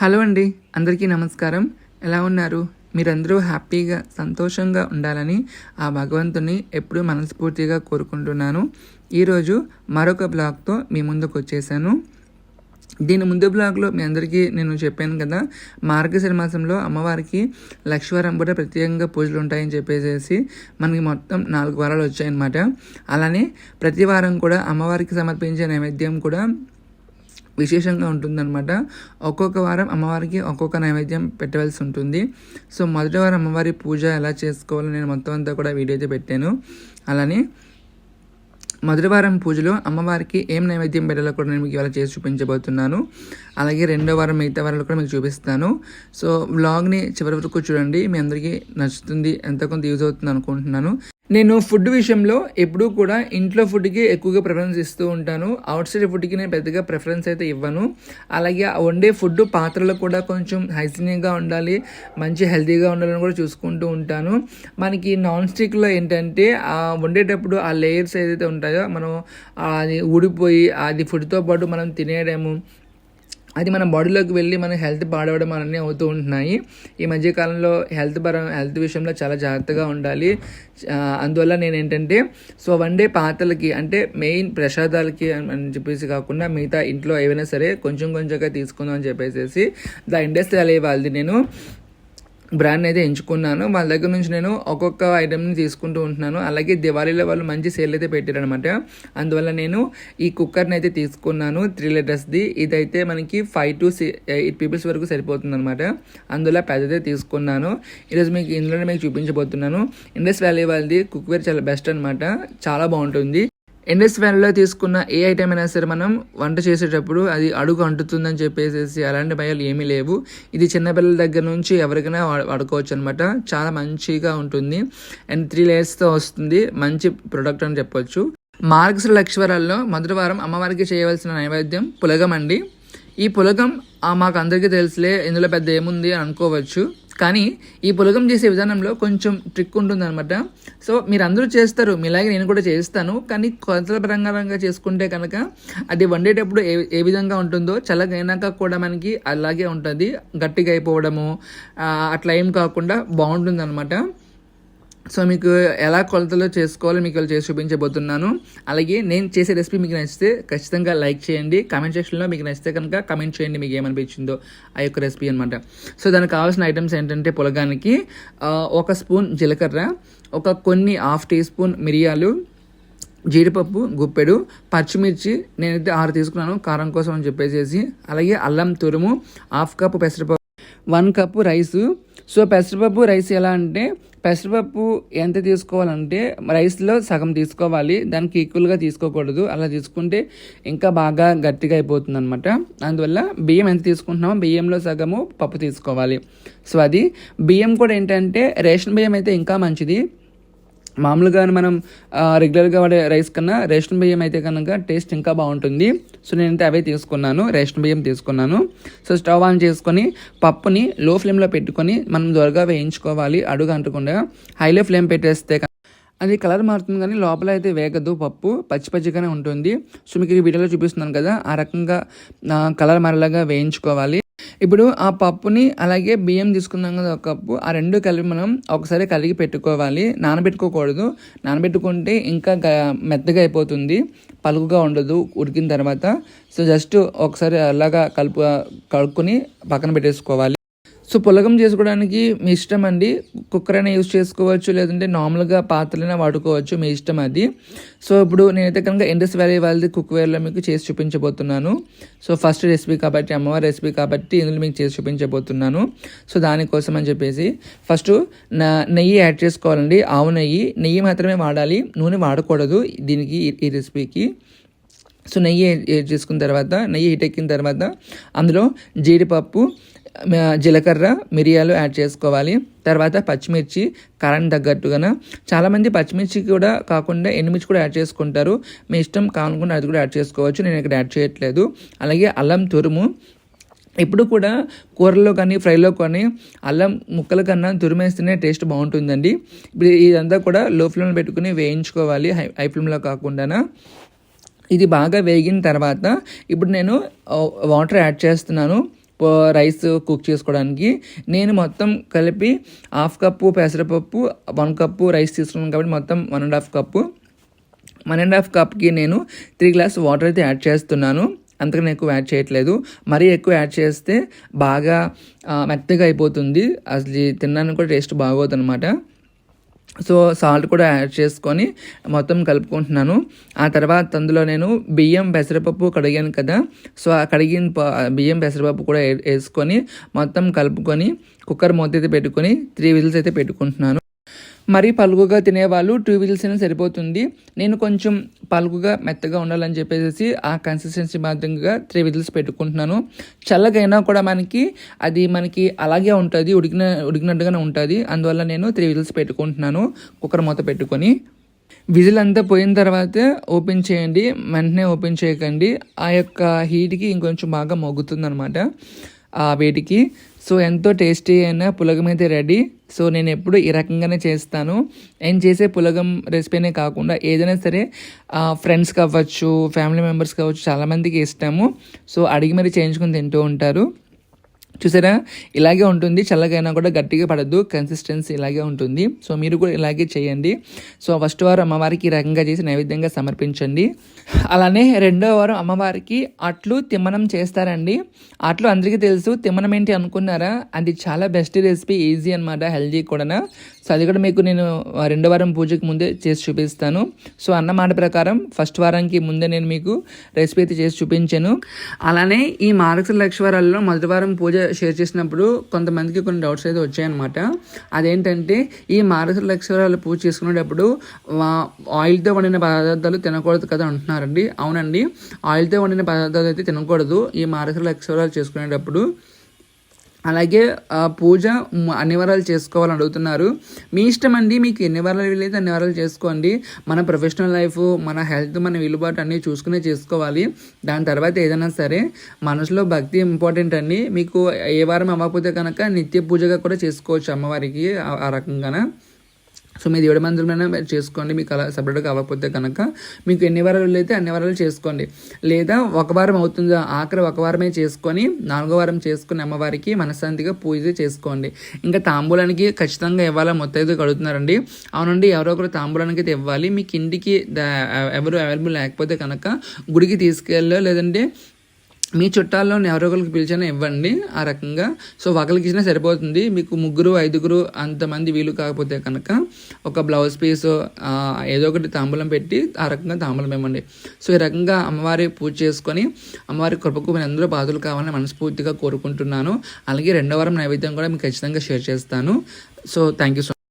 Hello అండి, అందరికీ నమస్కారం. ఎలా ఉన్నారు? మీరందరూ హ్యాపీగా సంతోషంగా ఉండాలని ఆ భగవంతుని ఎప్పుడూ మనస్ఫూర్తిగా కోరుకుంటున్నాను. ఈరోజు మరొక బ్లాగ్తో మీ ముందుకు వచ్చేసాను. దీని ముందు బ్లాగ్లో మీ అందరికీ నేను చెప్పాను కదా, మార్గశిర మాసంలో అమ్మవారికి లక్షవారం కూడా ప్రత్యేకంగా పూజలు ఉంటాయని చెప్పేసి మనకి మొత్తం 4 వారాలు వచ్చాయన్నమాట. అలానే ప్రతి వారం కూడా అమ్మవారికి సమర్పించే నైవేద్యం కూడా విశేషంగా ఉంటుందన్నమాట. ఒక్కొక్క వారం అమ్మవారికి ఒక్కొక్క నైవేద్యం పెట్టవలసి ఉంటుంది. సో మొదటి వారం అమ్మవారి పూజ ఎలా చేసుకోవాలో నేను మొత్తం అంతా కూడా వీడియో అయితే పెట్టాను. అలానే మొదటి వారం పూజలో అమ్మవారికి ఏం నైవేద్యం పెట్టాలో కూడా నేను మీకు ఇవాళ చేసి చూపించబోతున్నాను. అలాగే రెండో వారం మిగతా వారాలు కూడా మీకు చూపిస్తాను. సో వ్లాగ్ని చివరి వరకు చూడండి, మీ అందరికీ నచ్చుతుంది, ఎంత కొంత యూజ్ అవుతుంది అనుకుంటున్నాను. నేను ఫుడ్ విషయంలో ఎప్పుడూ కూడా ఇంట్లో ఫుడ్కి ఎక్కువగా ప్రిఫరెన్స్ ఇస్తూ ఉంటాను. అవుట్ సైడ్ ఫుడ్కి నేను పెద్దగా ప్రిఫరెన్స్ అయితే ఇవ్వను. అలాగే వండే ఫుడ్ పాత్రలు కూడా కొంచెం హైజీనిక్గా ఉండాలి, మంచి హెల్తీగా ఉండాలని కూడా చూసుకుంటూ ఉంటాను. మనకి నాన్ స్టిక్లో ఏంటంటే వండేటప్పుడు ఆ లేయర్స్ ఏదైతే ఉంటాయో మనం అది ఊడిపోయి అది ఫుడ్తో పాటు మనం తినేయడము, అది మన బాడీలోకి వెళ్ళి మన హెల్త్ పాడవడం అన్నీ అవుతూ ఉంటున్నాయి. ఈ మధ్యకాలంలో హెల్త్ విషయంలో చాలా జాగ్రత్తగా ఉండాలి. అందువల్ల నేను ఏంటంటే వండే పాత్రలకి అంటే మెయిన్ ప్రసాదాలకి అని చెప్పేసి కాకుండా మిగతా ఇంట్లో ఏవైనా సరే కొంచెం కొంచెంగా తీసుకుందాం అని చెప్పేసి ద ఇండస్ట్రియల్ వాళ్ళది నేను బ్రాండ్ అయితే ఎంచుకున్నాను. వాళ్ళ దగ్గర నుంచి నేను ఒక్కొక్క ఐటమ్ని తీసుకుంటూ ఉంటున్నాను. అలాగే దివాళీలో వాళ్ళు మంచి సేల్ అయితే పెట్టారనమాట. అందువల్ల నేను ఈ కుక్కర్ని అయితే తీసుకున్నాను, 3 లీటర్స్ది. ఇదైతే మనకి 5 to 8 పీపుల్స్ వరకు సరిపోతుంది అనమాట. అందువల్ల పెద్దదే తీసుకున్నాను. ఈరోజు ఇందులోనే మీకు చూపించబోతున్నాను. ఇండస్ వ్యాలీ వాళ్ళది కుక్వేర్ చాలా బెస్ట్ అనమాట, చాలా బాగుంటుంది. ఇండస్ వ్యాలీలో తీసుకున్న ఏ ఐటమ్ అయినా సరే మనం వంట చేసేటప్పుడు అది అడుగు అంటుతుందని చెప్పేసి అలాంటి భయాలు ఏమీ లేవు. ఇది చిన్నపిల్లల దగ్గర నుంచి ఎవరికైనా వాడుకోవచ్చు అనమాట. చాలా మంచిగా ఉంటుంది అండ్ 3 layers వస్తుంది. మంచి ప్రొడక్ట్ అని చెప్పొచ్చు. మార్గశిర లక్షవారాల్లో మొదటి వారం అమ్మవారికి చేయవలసిన నైవేద్యం పులగం అండి. ఈ పులగం మాకు అందరికీ తెలుసులే, ఇందులో పెద్ద ఏముంది అని అనుకోవచ్చు. కానీ ఈ పులగం చేసే విధానంలో కొంచెం ట్రిక్ ఉంటుందన్నమాట. సో మీరు అందరూ చేస్తారు, మీలాగే నేను కూడా చేస్తాను. కానీ కొలతల ప్రకారంగా చేసుకుంటే కనుక అది వండేటప్పుడు ఏ విధంగా ఉంటుందో చల్లగైనాక కూడా మనకి అలాగే ఉంటుంది. గట్టిగా అయిపోవడము అట్లా ఏం కాకుండా బాగుంటుంది అనమాట. సో మీకు ఎలా కొలతలో చేసుకోవాలో మీకు చేసి చూపించబోతున్నాను. అలాగే నేను చేసే రెసిపీ మీకు నచ్చితే ఖచ్చితంగా లైక్ చేయండి. కామెంట్ సెక్షన్లో మీకు నచ్చితే కనుక కామెంట్ చేయండి మీకు ఏమనిపించిందో ఆ యొక్క రెసిపీ అనమాట. సో దానికి కావాల్సిన ఐటమ్స్ ఏంటంటే పులగానికి 1 స్పూన్ జీలకర్ర, కొన్ని 1/2 టీ స్పూన్ మిరియాలు, జీడిపప్పు గుప్పెడు, పచ్చిమిర్చి నేనైతే 6 తీసుకున్నాను కారం కోసం అని చెప్పేసి. అలాగే అల్లం తురుము, 1/2 కప్పు పెసరపప్పు, 1 కప్పు రైసు. సో పెసరపప్పు రైస్ ఎలా అంటే పెసరపప్పు ఎంత తీసుకోవాలంటే రైస్లో సగం తీసుకోవాలి, దానికి ఈక్వల్గా తీసుకోకూడదు. అలా తీసుకుంటే ఇంకా బాగా గట్టిగా అయిపోతుంది అనమాట. అందువల్ల బియ్యం ఎంత తీసుకుంటున్నామో బియ్యంలో సగము పప్పు తీసుకోవాలి. సో అది బియ్యం కూడా ఏంటంటే రేషన్ బియ్యం అయితే ఇంకా మంచిది. మామూలుగా మనం రెగ్యులర్గా వాడే రైస్ కన్నా రేషన్ బియ్యం అయితే కనుక టేస్ట్ ఇంకా బాగుంటుంది. సో నేనైతే అవే తీసుకున్నాను, రేషన్ బియ్యం తీసుకున్నాను. సో స్టవ్ ఆన్ చేసుకొని పప్పుని లో ఫ్లేమ్లో పెట్టుకొని మనం త్వరగా వేయించుకోవాలి, అడుగు అంటకుండా. హైలో ఫ్లేమ్ పెట్టేస్తే అది కలర్ మారుతుంది కానీ లోపల అయితే వేగదు, పప్పు పచ్చిగానే ఉంటుంది. సో మీకు ఈ వీడియోలో చూపిస్తున్నాను కదా, ఆ రకంగా కలర్ మారేలాగా వేయించుకోవాలి. ఇప్పుడు ఆ పప్పుని అలాగే బియ్యం తీసుకున్నాం కదా 1 కప్పు, ఆ 2 కలిపి మనం ఒకసారి కలిగి పెట్టుకోవాలి. నానబెట్టుకోకూడదు, నానబెట్టుకుంటే ఇంకా మెత్తగా అయిపోతుంది, పలుకుగా ఉండదు ఉడికిన తర్వాత. సో జస్ట్ ఒకసారి అలాగా కలుపుకొని పక్కన పెట్టేసుకోవాలి. సో పులగం చేసుకోవడానికి మీ ఇష్టం అండి, కుక్కర్ అయినా యూజ్ చేసుకోవచ్చు, లేదంటే నార్మల్గా పాత్రలైనా వాడుకోవచ్చు, మీ ఇష్టం అది. సో ఇప్పుడు నేనైతే కనుక ఇండస్ వ్యాలీ వాళ్ళది కుక్వేర్లో మీకు చేసి చూపించబోతున్నాను. సో ఫస్ట్ రెసిపీ కాబట్టి అమ్మవారి రెసిపీ కాబట్టి ఇందులో మీకు చేసి చూపించబోతున్నాను. సో దానికోసం అని చెప్పేసి ఫస్ట్ నెయ్యి యాడ్ చేసుకోవాలండి. ఆవు నెయ్యి మాత్రమే వాడాలి, నూనె వాడకూడదు దీనికి, ఈ రెసిపీకి. సో నెయ్యి యాడ్ చేసుకున్న తర్వాత, నెయ్యి హీట్ ఎక్కిన తర్వాత అందులో జీడిపప్పు, జీలకర్ర, మిరియాలు యాడ్ చేసుకోవాలి. తర్వాత పచ్చిమిర్చి కారం తగ్గట్టుగా. చాలామంది పచ్చిమిర్చి కూడా కాకుండా ఎండుమిర్చి కూడా యాడ్ చేసుకుంటారు, మీ ఇష్టం, కావాలనుకుంటే అది కూడా యాడ్ చేసుకోవచ్చు, నేను ఇక్కడ యాడ్ చేయట్లేదు. అలాగే అల్లం తురుము. ఎప్పుడు కూడా కూరల్లో కానీ ఫ్రైలో కానీ అల్లం ముక్కల కన్నా తురిమేస్తేనే టేస్ట్ బాగుంటుందండి. ఇప్పుడు ఇదంతా కూడా లో ఫ్లేమ్లో పెట్టుకుని వేయించుకోవాలి, హై ఫ్లేమ్లో కాకుండా. ఇది బాగా వేగిన తర్వాత ఇప్పుడు నేను వాటర్ యాడ్ చేస్తున్నాను. రైస్ కుక్ చేసుకోవడానికి. నేను మొత్తం కలిపి 1/2 కప్పు పెసరపప్పు, 1 కప్పు రైస్ తీసుకున్నాను కాబట్టి మొత్తం 1.5 కప్పు. 1.5 కప్కి నేను 3 గ్లాస్ వాటర్ అయితే యాడ్ చేస్తున్నాను. అంతకన్నా ఎక్కువ యాడ్ చేయట్లేదు. మరీ ఎక్కువ యాడ్ చేస్తే బాగా మెత్తగా అయిపోతుంది, అసలు తినడానికి కూడా టేస్ట్ బాగోదు అనమాట. సో సాల్ట్ కూడా యాడ్ చేసుకొని మొత్తం కలుపుకుంటున్నాను. ఆ తర్వాత అందులో నేను బియ్యం పెసరపప్పు కడిగాను కదా, సో ఆ కడిగిన బియ్యం పెసరపప్పు కూడా వేసుకొని మొత్తం కలుపుకొని కుక్కర్ మూత అయితే పెట్టుకొని 3 విజిల్స్ అయితే పెట్టుకుంటున్నాను. మరీ పలుకుగా తినేవాళ్ళు 2 విజిల్స్ అయినా సరిపోతుంది. నేను కొంచెం పలుకుగా మెత్తగా ఉండాలని చెప్పేసి ఆ కన్సిస్టెన్సీ మాదిరిగా 3 విజిల్స్ పెట్టుకుంటున్నాను. చల్లగైనా కూడా మనకి అలాగే ఉంటుంది, ఉడికినట్టుగానే ఉంటుంది. అందువల్ల నేను 3 విజిల్స్ పెట్టుకుంటున్నాను కుక్కర్ మూత పెట్టుకొని. విజిల్ అంతా పోయిన తర్వాతే ఓపెన్ చేయండి, వెంటనే ఓపెన్ చేయకండి. ఆ యొక్క హీట్కి ఇంకొంచెం బాగా మొగ్గుతుంది అనమాట ఆ వేడికి. సో ఎంతో టేస్టీ అయిన పులగం అయితే రెడీ. సో నేను ఎప్పుడు ఈ రకంగానే చేస్తాను. నేను చేసే పులగం రెసిపీనే కాకుండా ఏదైనా సరే ఫ్రెండ్స్కి అవ్వచ్చు, ఫ్యామిలీ మెంబర్స్కి అవ్వచ్చు, చాలామందికి ఇష్టము. సో అడిగి మరి చేయించుకొని తింటూ ఉంటారు. చూసారా, ఇలాగే ఉంటుంది. చల్లగైనా కూడా గట్టిగా పడద్దు, కన్సిస్టెన్సీ ఇలాగే ఉంటుంది. సో మీరు కూడా ఇలాగే చేయండి. సో ఫస్ట్ వారం అమ్మవారికి ఈ రకంగా చేసి నైవేద్యంగా సమర్పించండి. అలానే రెండో వారం అమ్మవారికి అట్లు తిమ్మనం చేస్తారండి. అట్లు అందరికీ తెలుసు. తిమ్మనం ఏంటి అనుకున్నారా? అది చాలా బెస్ట్ రెసిపీ, ఈజీ అనమాట, హెల్దీ కూడా. సో అది కూడా మీకు నేను రెండో వారం పూజకి ముందే చేసి చూపిస్తాను. సో అన్నమాట ప్రకారం ఫస్ట్ వారానికి ముందే నేను మీకు రెసిపీ అయితే చేసి చూపించాను. అలానే ఈ మార్గశిర లక్షవారాల్లో మొదటి వారం పూజ షేర్ చేసినప్పుడు కొంతమందికి కొన్ని డౌట్స్ అయితే వచ్చాయన్నమాట. అదేంటంటే ఈ మార్గశిర లక్షవారాలు పూజ చేసుకునేటప్పుడు ఆయిల్తో వండిన పదార్థాలు తినకూడదు కదా అంటున్నారండి. అవునండి, ఆయిల్తో వండిన పదార్థాలు అయితే తినకూడదు ఈ మార్గశిర లక్షవారాలు చేసుకునేటప్పుడు. అలాగే పూజ అన్ని వారాలు చేసుకోవాలని అడుగుతున్నారు. మీ ఇష్టం అండి, మీకు ఎన్ని వారాలు వీలైతే అన్ని వారాలు చేసుకోండి. మన ప్రొఫెషనల్ లైఫ్, మన హెల్త్, మన విలుబాటు అన్నీ చూసుకునే చేసుకోవాలి. దాని తర్వాత ఏదైనా సరే మనసులో భక్తి ఇంపార్టెంట్ అండి. మీకు ఏ వారం అవ్వకపోతే కనుక నిత్య పూజగా కూడా చేసుకోవచ్చు అమ్మవారికి ఆ రకంగాన. సో మీ దేవుడి మందిరంలోనే చేసుకోండి. మీకు అలా సపరేట్గా అవ్వకపోతే కనుక మీకు ఎన్ని వారాలు అయితే అన్ని వారాలు చేసుకోండి. లేదా ఒక వారం అవుతుందా, ఆఖరి ఒక వారమే చేసుకొని 4వ వారం చేసుకుని అమ్మవారికి మనశ్శాంతిగా పూజ చేసుకోండి. ఇంకా తాంబూలానికి ఖచ్చితంగా ఇవ్వాలా మొత్తైతే కడుగుతున్నారండి. అవునండి, ఎవరో ఒకరు తాంబూలానికి అయితే ఇవ్వాలి. మీకు ఇంటికి ఎవరు అవైలబుల్ లేకపోతే కనుక గుడికి తీసుకెళ్ళో లేదంటే మీ చుట్టాల్లో ఎవరో ఒకరికి పిలిచినా ఇవ్వండి ఆ రకంగా. సో ఒకరికి ఇచ్చినా సరిపోతుంది. మీకు 3, 5 అంతమంది వీలు కాకపోతే కనుక ఒక బ్లౌజ్ పీస్ ఏదో ఒకటి తాంబూలం పెట్టి ఆ రకంగా తాంబూలం ఇవ్వండి. సో ఈ రకంగా అమ్మవారి పూజ చేసుకొని అమ్మవారి కృపకు మీరు అందరూ బాధలు కావాలని మనస్ఫూర్తిగా కోరుకుంటున్నాను. అలాగే రెండో వారం నైవేద్యం కూడా మీకు ఖచ్చితంగా షేర్ చేస్తాను. So thank you so much.